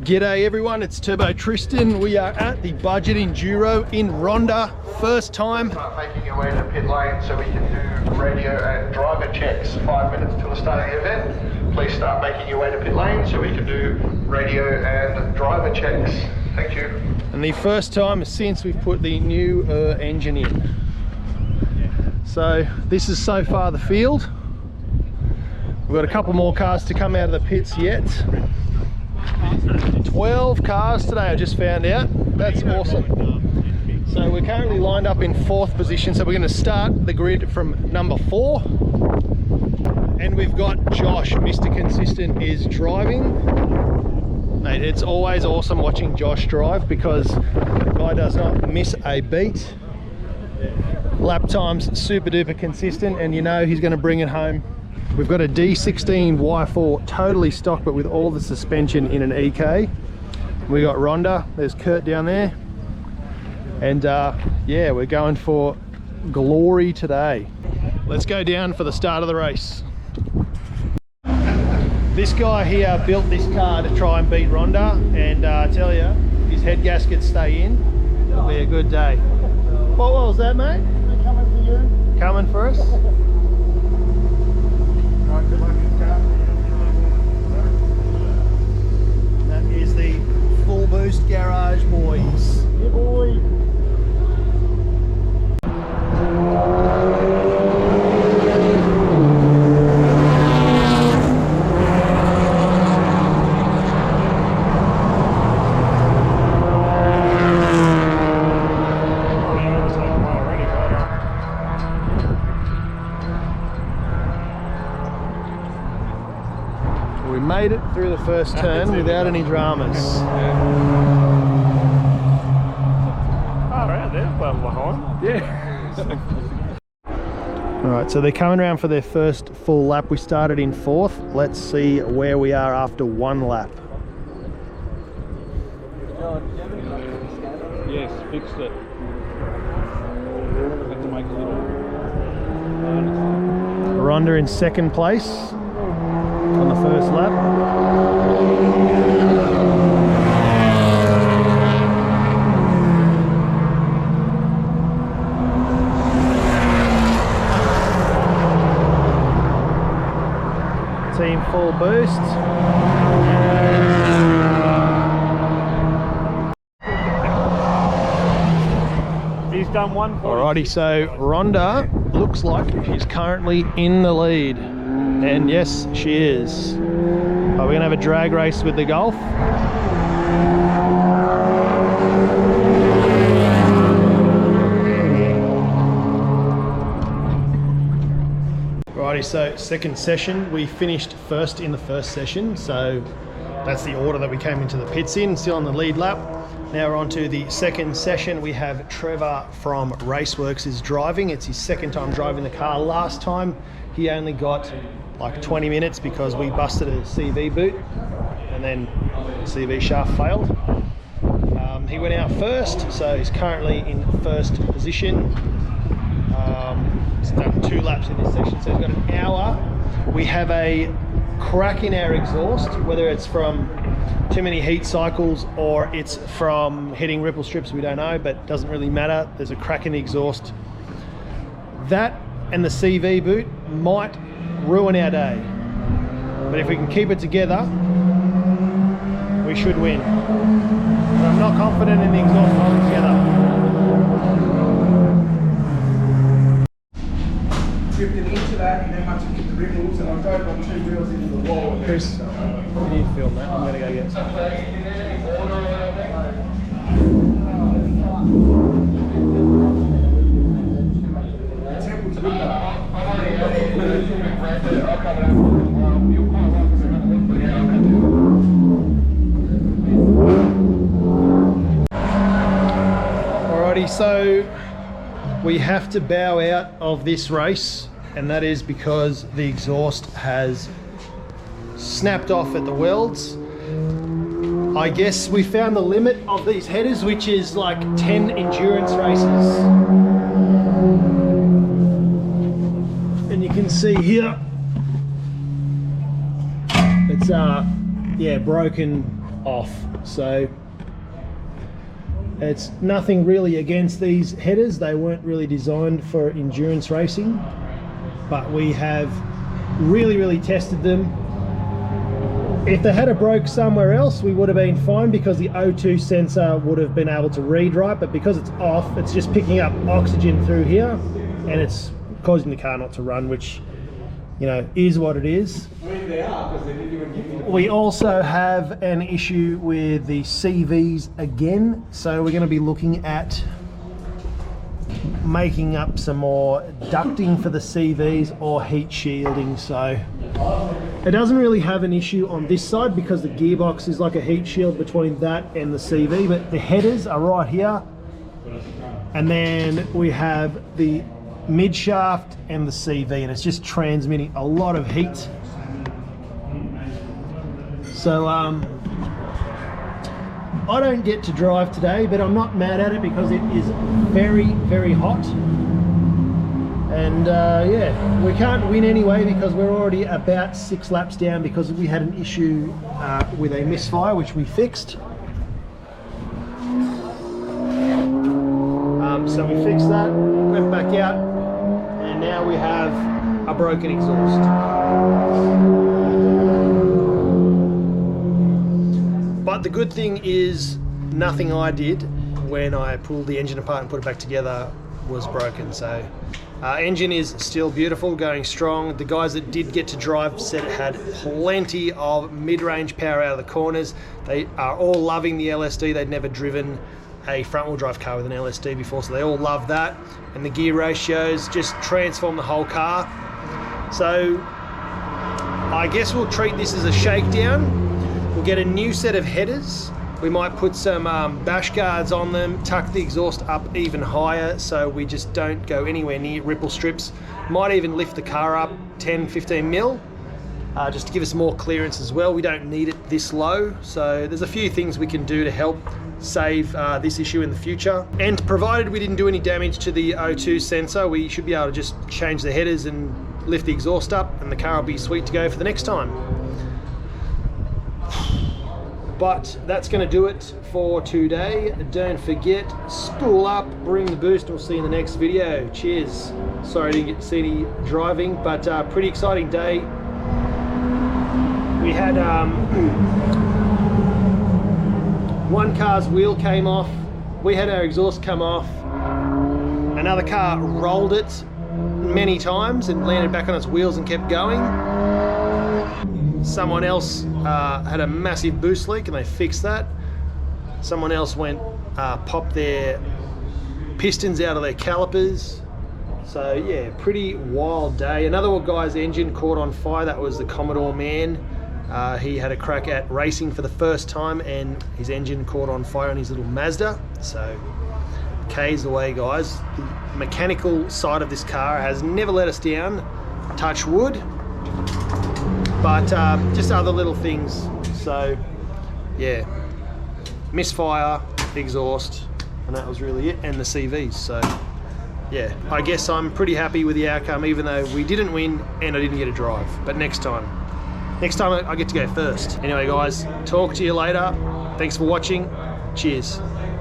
G'day everyone, it's Turbo Tristan. We are at the Budget Enduro in Ronda. First time. Start making your way to pit lane so we can do radio and driver checks. 5 minutes till the start of the event. Please start making your way to pit lane so we can do radio and driver checks. Thank you. And the first time since we've put the new engine in. So this is so far the field. We've got a couple more cars to come out of the pits yet. 12 cars today, I just found out. That's awesome. So we're currently lined up in 4th position, so we're going to start the grid from number 4. And we've got Josh, Mr. Consistent, is driving. Mate, it's always awesome watching Josh drive because the guy does not miss a beat. Lap time's super duper consistent, and you know he's going to bring it home. We've got a D16 Y4 totally stock, but with all the suspension in an EK. We got Ronda, there's Kurt down there. And yeah, we're going for Galore today. Let's go down for the start of the race. This guy here built this car to try and beat Ronda, and I tell you, his head gaskets stay in. It'll be a good day. What was that, mate? They're coming for you. Coming for us? That is the full boost garage, boys. Yeah, boy. We made it through the first turn without any dramas. Alright, they're well behind. Yeah. Alright, so they're coming around for their first full lap. We started in 4th. Let's see where we are after 1 lap. Yes, fixed it. Had to make a little. Ronda in 2nd place on the first lap. Team full boost. He's done one. Alrighty, so Ronda looks like she's currently in the lead. And yes, she is. Are we going to have a drag race with the Golf? Alrighty, so 2nd session. We finished 1st in the 1st session, so that's the order that we came into the pits in, still on the lead lap. Now we're on to the 2nd session. We have Trevor from RACEWORKS is driving. It's his 2nd time driving the car. Last time he only got like 20 minutes because we busted a CV boot and then the CV shaft failed. He went out first, so he's currently in 1st position. He's done 2 laps in this section, so he's got an hour. We have a crack in our exhaust, whether it's from too many heat cycles or it's from hitting ripple strips, we don't know, but it doesn't really matter. There's a crack in the exhaust. That and the CV boot might ruin our day, but if we can keep it together, we should win. But I'm not confident in the exhaust holding together. Drifted into that, and then once you hit the ripples, and I drove on 2 wheels into the wall. Chris, can you film that? I'm going to go get some. Temple's good though. Alrighty, so we have to bow out of this race, and that is because the exhaust has snapped off at the welds. I guess we found the limit of these headers, which is like 10 endurance races. And you can see here, it's yeah, broken off. So it's nothing really against these headers. They weren't really designed for endurance racing, but we have really tested them. If they had a broke somewhere else, we would have been fine because the O2 sensor would have been able to read right, but because it's off, it's just picking up oxygen through here and it's causing the car not to run, which, you know, is what it is. I mean, they are, because they didn't even give me the... We also have an issue with the CVs again, so we're going to be looking at making up some more ducting for the CVs or heat shielding. So it doesn't really have an issue on this side because the gearbox is like a heat shield between that and the CV, but the headers are right here, and then we have the mid shaft and the CV, and it's just transmitting a lot of heat. So I don't get to drive today, but I'm not mad at it because it is very hot. And yeah, we can't win anyway because we're already about 6 laps down because we had an issue with a misfire, which we fixed. So we fixed that, went back out, and now we have a broken exhaust. But the good thing is nothing I did when I pulled the engine apart and put it back together was broken. So engine is still beautiful, going strong. The guys that did get to drive said it had plenty of mid-range power out of the corners. They are all loving the LSD. They'd never driven a front-wheel drive car with an LSD before, so they all love that. And the gear ratios just transform the whole car. So I guess we'll treat this as a shakedown. We'll get a new set of headers. We might put some bash guards on them, tuck the exhaust up even higher so we just don't go anywhere near ripple strips. Might even lift the car up 10-15 mil, just to give us more clearance as well. We don't need it this low, so there's a few things we can do to help save this issue in the future. And provided we didn't do any damage to the O2 sensor, we should be able to just change the headers and lift the exhaust up, and the car will be sweet to go for the next time. But that's going to do it for today. Don't forget, spool up, bring the boost, and we'll see you in the next video. Cheers. Sorry I didn't get to see any driving, but pretty exciting day. We had one car's wheel came off, we had our exhaust come off, another car rolled it many times and landed back on its wheels and kept going. Someone else had a massive boost leak and they fixed that. Someone else went popped their pistons out of their calipers. So yeah, pretty wild day. Another guy's engine caught on fire. That was the Commodore man. He had a crack at racing for the first time and his engine caught on fire on his little Mazda. So K's the way, guys. The mechanical side of this car has never let us down, touch wood, but just other little things. So yeah, misfire, exhaust, and that was really it, and the CVs. So yeah, I guess I'm pretty happy with the outcome, even though we didn't win and I didn't get a drive. But next time I get to go first. Anyway guys, talk to you later. Thanks for watching. Cheers.